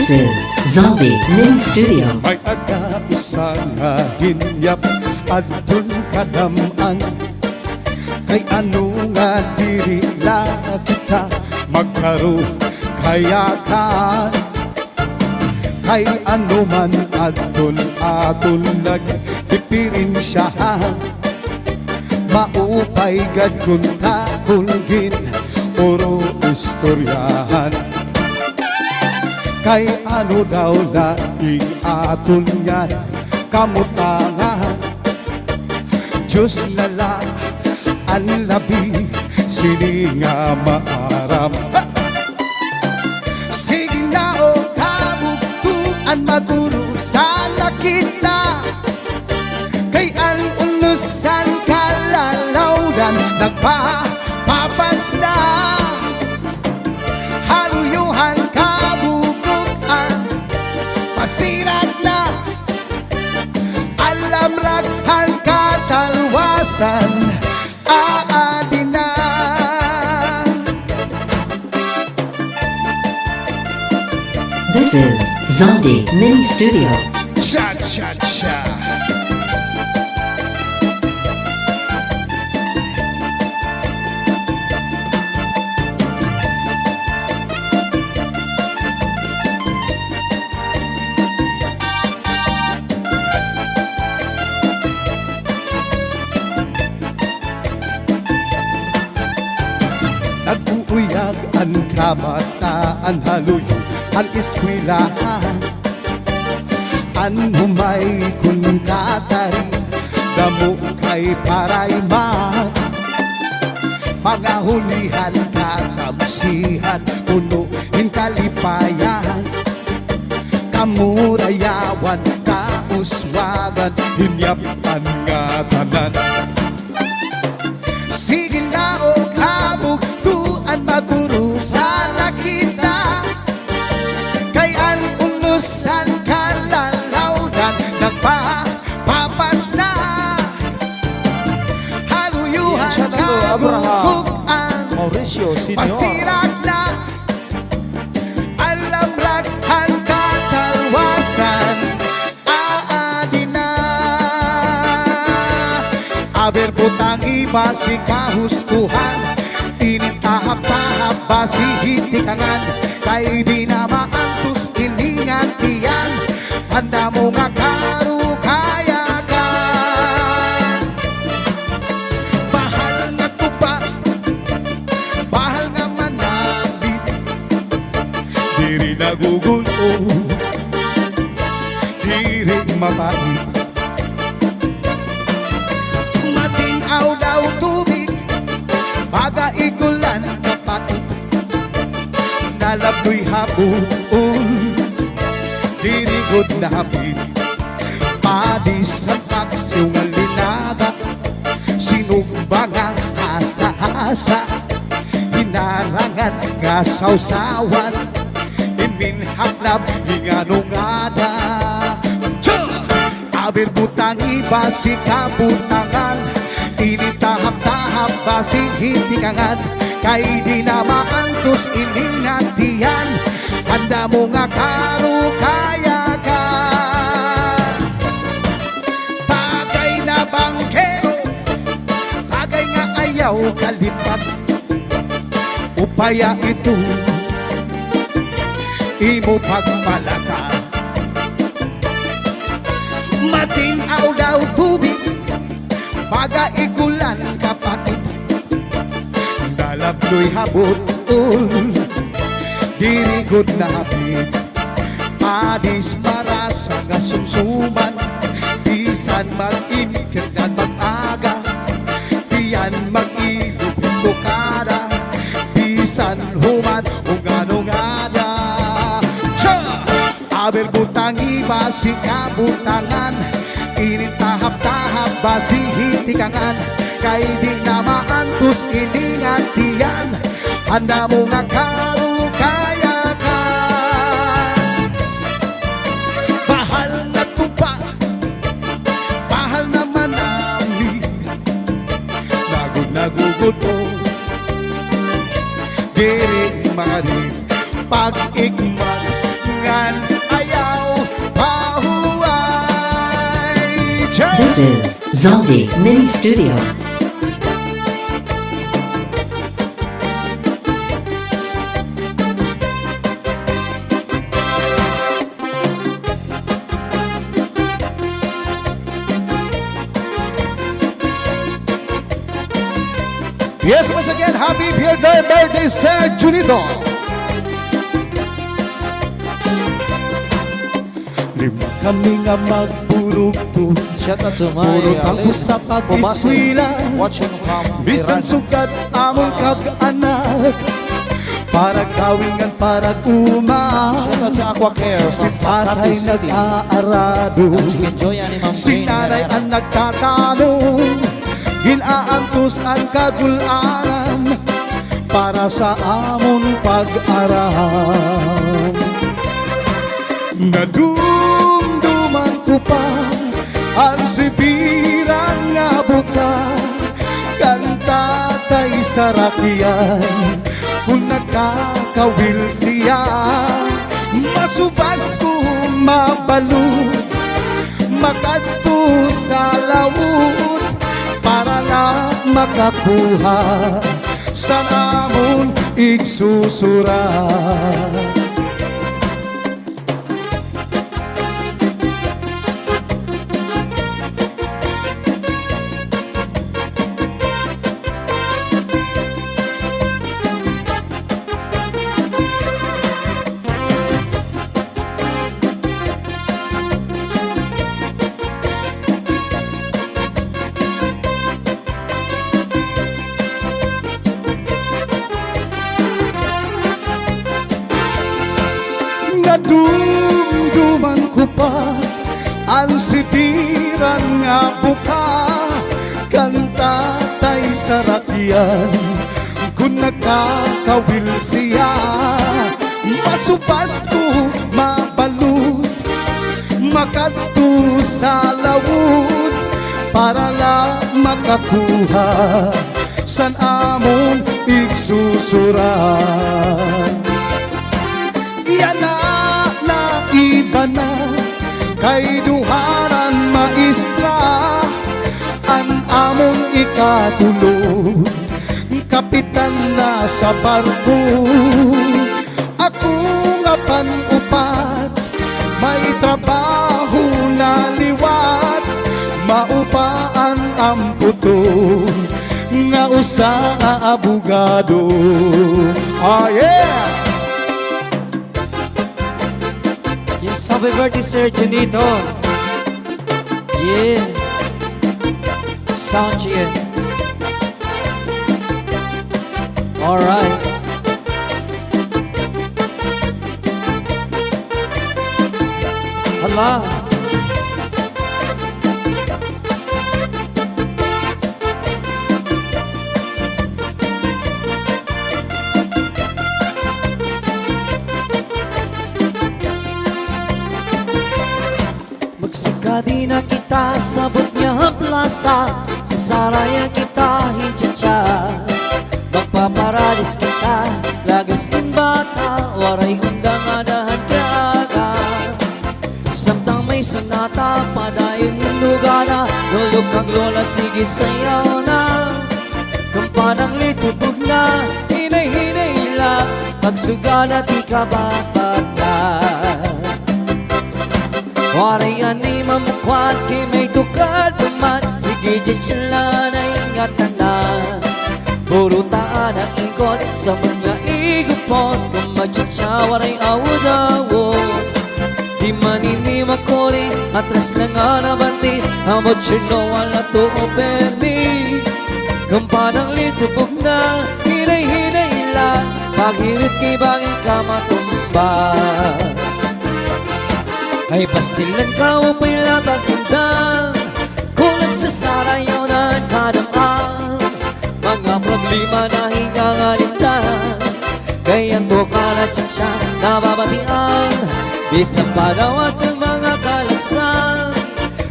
This is Zaldy Mini Studio. May ada usang hinyap adun kadamaan. Kay ano nga diri la kita magkaroon kayakan. Kay ano man adun atul nagtipirin siya. Maupay gad kun takulgin oro istoryahan. Kay ano daw laing aton yan kamutangan. Diyos na lang ang labi sini nga maaram. Sige na o kabugtuan maguro sana kita. Kay ang unusan kalalawdan nagpapapas na. Haluyuhan pasirat na alam raghan katalwasan aadi na. This is Zaldy Mini Studio. Cha cha cha. Nag-uuyag ang kabataan haluyo ang eskwilahan. An humay kun katari damo kay parayman. Pangahulihan katamsihan punuin kalipayan. Kamurayawan kauswagan hinyapan nga tanan. Sige na o kabugtuan maguro sana kita. Kay ang unusan kalalawdan nagpapapas na. Haluyuhan kabugugan pasirak na. Alam raghan katalwasan aadi na. Aber butang iba si kahustuhan. Initahap-tahap ba si hitikangan. Kay di na maantos iningat iyan. Handa mo nga karukayakan. Bahal nga tupa, bahal nga manabit. Diri nagugulo, diri mabait. Matinaw daw tubig, baga igulan kapatid. Nalaboy hapon, dirigod na hapid. Padis ang paksiw nga linaga, sinugbangang asa-asa. Hinarangan nga sausawan, iminhaklab hinganungada. Aber butang iba si kabutangan. Initahap-tahap ba si hitikangan. Kay di na maantos iningatiyan. Handa mo nga karukayakan. Tagay na bangkero, tagay nga ayaw kalipat. Upaya ito imo pagpalaka. Matinaw daw tubig, baga igulan kapatid. Dalabloy habot dirigod na hapid. Padis para sa gasumsuman. Bisan mag-imikirgan mag-aga. Diyan mag-ilog bukada. Bisan human unganungada. Aber butang iba si kabutangan. Initahap-tahap ba si hitikangan. Kay di na maantos iningatiyan. Handa mo nga karukayakan. Bahal na tupa, bahal na manamli. Nagugod o diri mga rin pag-igman nga This is Zaldy Mini Studio. Yes, once again, happy birthday, Sir Junito. Lima kami nga magburugto, Shout out to my puro tapos sa pag-iswila. watching from Bisan Iran. sugat among kag-anak, para gawingan para uma. Shout out sa Aqua Care Si from tatay Makati City. nag-aarado, Chicken Joy ni Ma'am si Jane nanay Herrera. ang nagtatanong, ginaantos ang kagulanan para sa amon pag-aral. Nadumduman ko pa ang sibiran nga buka, kanta tay sa rakiyan kung nakakawil siya. Masubas ko mabalud, makadto sa lawod, para na makakuha sa amon igsusura. Nadumduman ko pa ang sibiran nga buka, kanta tay sa rakiyan kung nakakawil siya. Masupas ko mabalud, makadto sa lawod, para la makakuha san amon igsusuran. Yan na iba na kay duharan maestra, an amon ikatulog, kapitan na sa barko. Ako nga panupat, may trabaho na liwat, maupaan ang puto nga usa nga abogado. Ah, yeah! Yes, happy birthday, Sir Junito. Yeah. Sound chicken. Alright. Hala. Magsikadi na kita sa Butnya Plaza, sa Saraya kita hinchacha. Magpaparadis kita, lagas kin bata, waray undang adahan kaaga. Samtang may sunata, padayon ng lugana, lulog kang lola, sige sayaw na. Kampanang litubog na, hinay-hinay lang, pagsugana di ka babata. Waray ani mamukwat, kay may tukad naman, sige dyan sila na ingatan na. Puro taan ang ikot sa mga igupon, kung magtsatsa waray awod-awod. Di manini makori, atras na nga nabanti, amot sino wala to operni. Kampanang litubog na, hinay-hinay lang, paghirit kay bangi ka matumba. Ay pastilan ka upay latag kundang, kung nagsasarayaw na kadamang, mga problema na hingangalintang, kaya to ka na tsatsya nababatian. Bisang padawat ng mga kalagsan,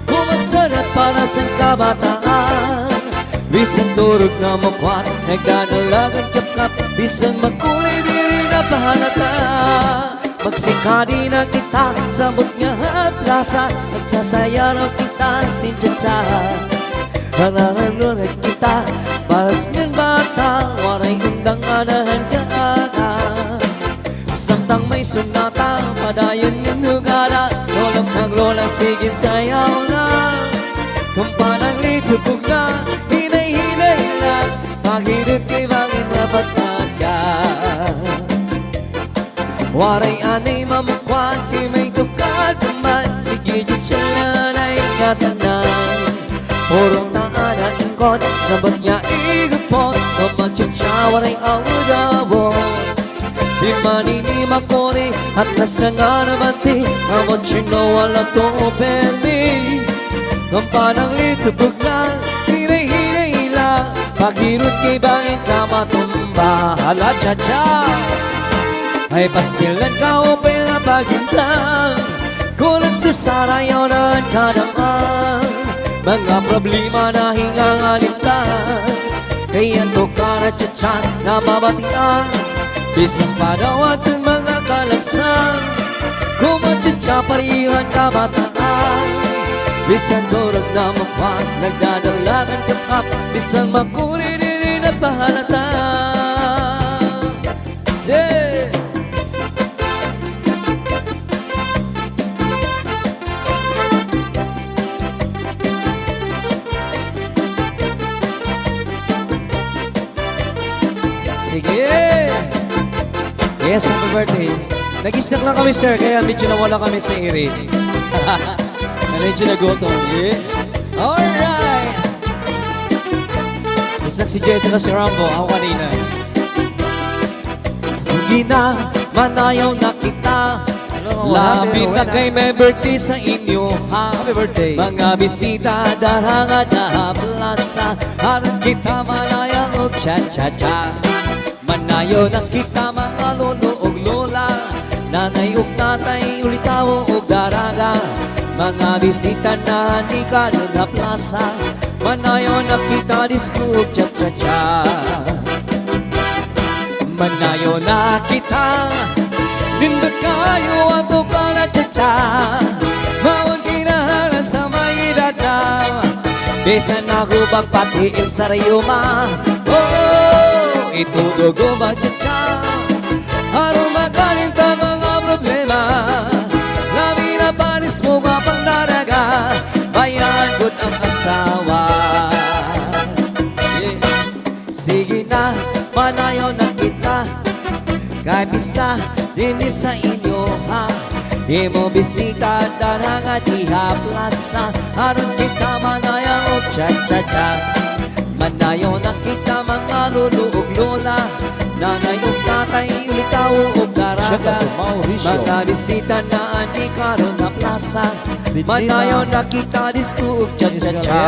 kung magsarap para sa kabataan. Bisang turog na mukwat, nagdadalagan kap-kap, bisang magkulay di rin napahalata. Magsikadi na kita sa Butnya plaza Nagsasayaw kita sincha-cha Nararamdaman kita Paras ng bata Waray undang anahan ka Samtang may sunata Padayon ng nugara Lolong ng lola sige sayaw na Kung parang litubog na Hinay-hinay lang Paghirit kay bangin mapatag ka Waray anay mamukwan Di may tukad naman Sige di siya katanan Purong taan at ingkot Sabot niya igupot Kumadyan siya waray awad-awad Di maninimak ko ni At nas na nga namanti Amot siya na walang tupeli Kung parang litubog na Hinay-hinay lang Paghirot kay bangin ka matumba Hala cha-cha Ay pastilan ka o pala pagintang Kung nagsasarayaw na kadamang Mga problema na hingangalintang Kaya to ka na tsa-tsa na mabatian Bisang panawag ng mga kalagsang Kung matsa-tsa parihan ka bataan Bisang turag na mukha Nagdadalagan kapap Bisang makuri rin na pahalata Say Sige! Yes, happy birthday. Nag-snack lang kami, sir, kaya medyo nawala kami sa iri. Medyo nagutom. Yeah. Alright! Snack si Jay at si Rambo, ako kanina. Sige na, manayaw na kita. Labi na kay may birthday sa inyo, ha? Happy birthday. Mga bisita, daranga na plaza. Harang kita manayaw o cha-cha-cha. Manayo ng kita mga lolo o lola Nanay o tatay ulitaw o daraga Mga bisita na ni Kanon na plaza Manayo ng kita disco o cha-cha-cha Manayo na kita Nindot kayo at o ka na cha-cha Bawang kinahalan sa may edad na Besan ako pagpatiin sa rayuma Itudugo magtsatsa Harong makalinta mga problema Labi na panis mo nga pang daraga Bayan good ang asawa yeah. Sige na, manayaw na kita Kahit isa, din sa inyo ha Di mo bisita, daranga diha plaza Harong kita manayaw o cha-cha-cha Manayaw na kita mga lolo o lola Nanay o tatay ulitaw o daraga Mga bisita na ani karon na plaza Manayaw na kita disco o cha-cha-cha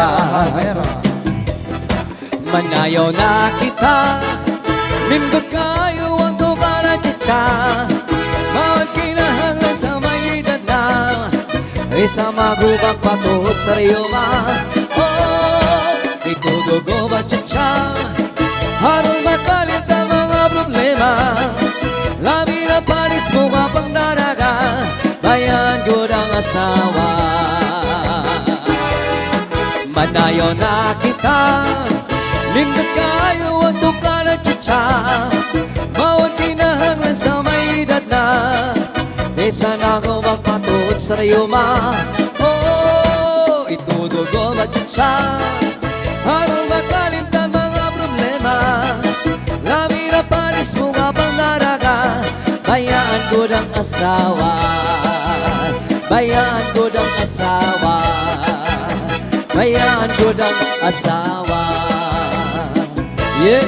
Manayaw na kita Lindot kayo ang tubara cha-cha Mawag kinahanglan sa may edad na Isa magubang patuhod sa riyoma Itudugo ba cha-cha Harong makalinta mga problema Labi na panis mo nga pang daraga Bayan good ang asawa Manayaw na kita Lindot kayo ang tuka na cha-cha Bawat kinahanglan sa may edad na Isa na ako magpatuod sa rayuma Itudugo ba cha-cha Harong makalimtan mga problema Labi na panis mo nga pang daraga Bayaan ko ng asawa Bayaan ko ng asawa Bayaan ko ng asawa Yeah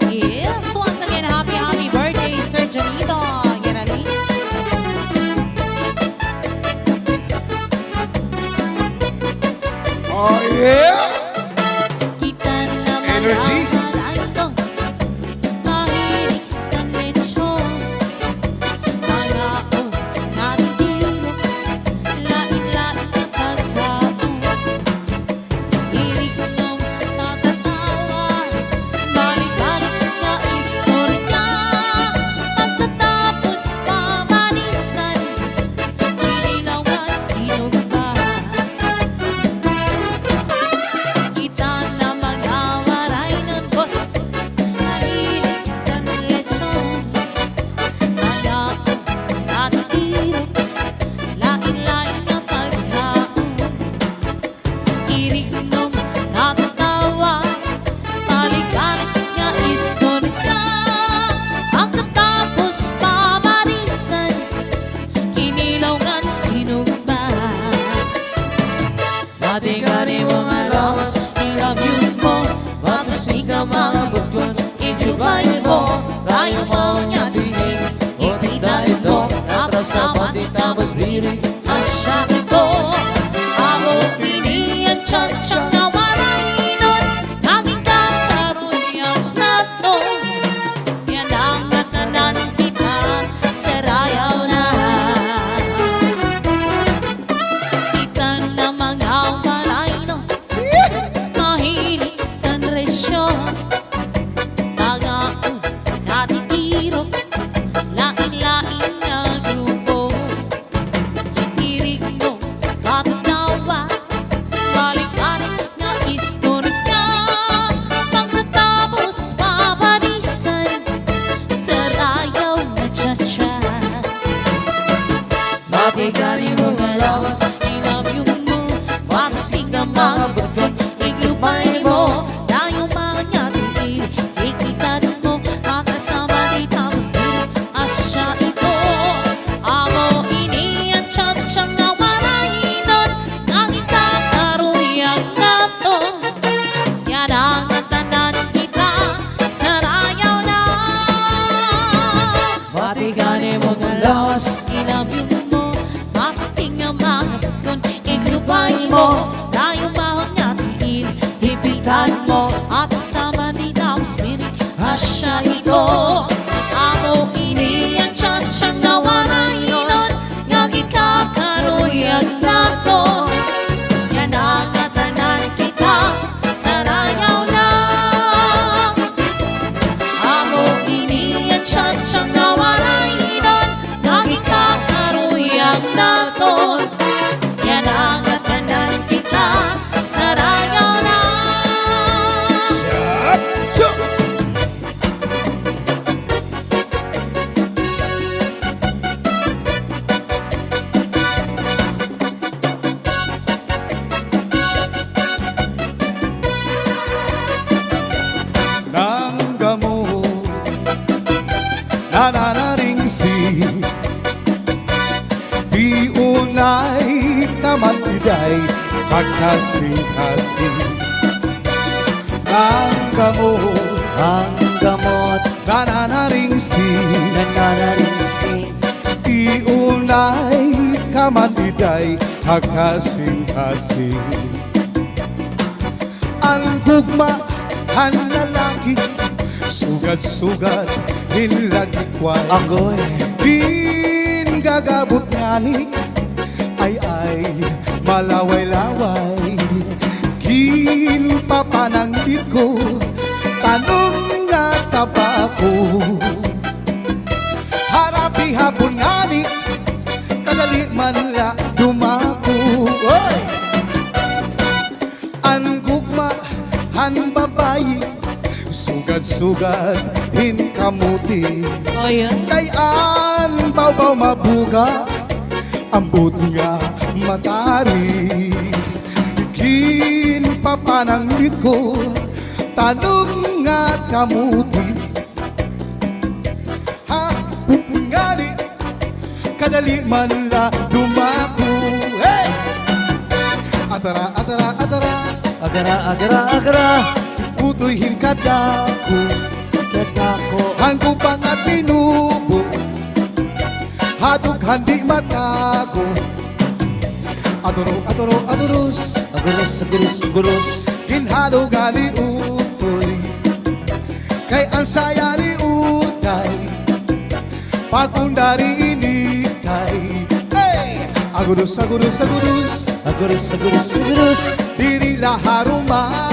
Yes, once again, happy birthday, Sir Janito. You ready? Oh yeah! Kita naman Energy. ang ito. Mahilig sa lechon. Kalaon, natitiro. Lain-lain ang pagkaon. Matitapos biring Asyabi ko, amo iniyan tsatsang na warainon, naging kakaruyang nato. Yan ang natanan kita sa rayaw na. Kita na mga warainon, mahilig sa resyon. Tagaon natitiro, lain-lain na grupo. Tirig mo matatawa, balik-balik na istorya. Pagkatapos pabalisan sa rayaw na tsa-tsa. Matigani mo nga lawas I love you mo, magasing na mga bagay. Iglupay mo, tayong mga ngatiin. Ikitad mo, kakasama di tapos dito. Asya ito, amo iniyan tsatsang na warainon, naging kakaruyang nato. Yan ang natanan kita sa rayaw na. Matigani mo nga lawas I love you mo, magasing na mga bagay. Iglupay mo, tayong mga ngatiin. Hipitan mo At kasama ni Daos Mirik, asya ito. Amo iniyan tsatsang na warainon, naging kakaruyang nato. Yan ang natanan kita sa rayaw na. Amo iniyan tsatsang na warainon, naging kakaruyang nato. Yan ang natanan kita sa rayaw na. Nanggamo nananaringsi di unay kamantiday pagkasing-kasing. Nanggamo ang gamot nananaringsi nananarinsing. di unay kamantiday pagkasing-kasing. Ang gugma ang lalaki, sugat-sugat, hinlagikway. Agoy Din gagabot ngani, ay malaway-laway. Gin papananggit ko, tanong nga tabako. Harapi hapon ngani, kadali man la dumako. Oy! Ang gugma, ang babayi, sugat-sugat, hinkamuti. O yun. Kayan baw-baw mabuga, ambot nga matari. Gin papananggit ko, tanong nga kamuti. Ha, ngani, kadali man la dumako. Hey! Atara, atara, atara, agara utoy hinkadako. katako Hangko pa nga tinubo, hadog handi matago. Adoro, adoro, adoros, agurus ginhalo gali utoy. Kay ang saya ni utay, pagkundari inikay. Hey! Agurus, agurus, agurus, agurus diri laharumay.